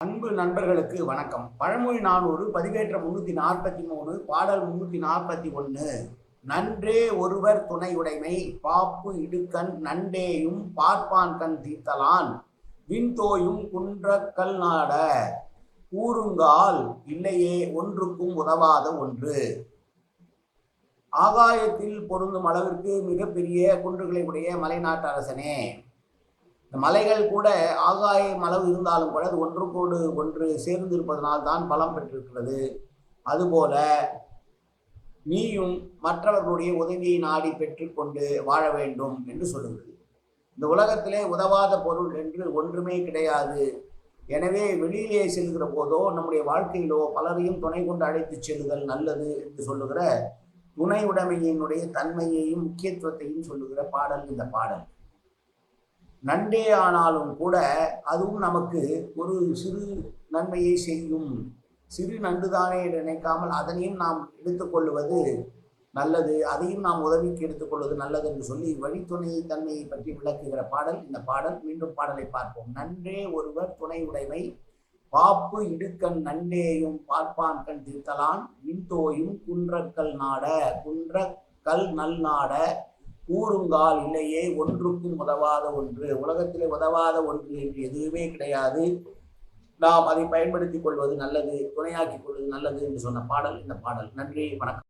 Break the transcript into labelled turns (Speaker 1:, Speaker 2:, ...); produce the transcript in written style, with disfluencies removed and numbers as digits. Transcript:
Speaker 1: அன்பு நண்பர்களுக்கு வணக்கம். பழமொழி 400 பதிவேற்றம் 343 பாடல் 341. நன்றே ஒருவர் துணையுடைமை பாப்பு இடுக்கண் நண்டேயும் பார்ப்பான்கண் தீர்த்தலான் விண்தோயும் குன்றக்கல் நாட கூறுங்கால் இல்லையே ஒன்றுக்கும் உதவாத ஒன்று. ஆகாயத்தில் பொருந்தும் அளவிற்கு மிகப்பெரிய குன்றுகளை உடைய மலைநாட்டு அரசனே, இந்த மலைகள் கூட ஆகாயம் அளவு இருந்தாலும் கூட அது ஒன்றுக்கோடு ஒன்று சேர்ந்திருப்பதனால் தான் பலம் பெற்றிருக்கிறது. அதுபோல நீயும் மற்றவர்களுடைய உதவியை நாடி பெற்றுக்கொண்டு வாழ வேண்டும் என்று சொல்லுகிறது. இந்த உலகத்திலே உதவாத பொருள் என்று ஒன்றுமே கிடையாது. எனவே வெளியிலே செல்கிற போதோ நம்முடைய வாழ்க்கையிலோ பலரையும் துணை கொண்டு அழைத்து செல்லுதல் நல்லது என்று சொல்லுகிற துணை உடைமையினுடைய தன்மையையும் முக்கியத்துவத்தையும் சொல்லுகிற பாடல் இந்த பாடல். நன்றே ஆனாலும் கூட அதுவும் நமக்கு ஒரு சிறு நன்மையை செய்யும். சிறு நன்றுதானே நினைக்காமல் அதனையும் நாம் எடுத்துக்கொள்வது நல்லது, அதையும் நாம் உதவிக்கு எடுத்துக்கொள்வது நல்லது என்று சொல்லி வழித்துணை தன்மையை பற்றி விளக்குகிற பாடல் இந்த பாடல். மீண்டும் பாடலை பார்ப்போம். நன்றே ஒருவர் துணை உடைமை பாப்பு இடுக்கண் நண்டேயும் பார்ப்பான்கண் தீர்த்தலான் விண்தோயும் குன்றக்கல் நாட குன்றக்கல் நல் நாட கூறுங்கால் இல்லையே ஒன்றுக்கும் உதவாத ஒன்று. உலகத்திலே உதவாத ஒன்று என்று எதுவுமே கிடையாது. நாம் அதை பயன்படுத்திக் கொள்வது நல்லது, துணையாக்கிக் கொள்வது நல்லது என்று சொன்ன பாடல் இந்த பாடல். நன்றி, வணக்கம்.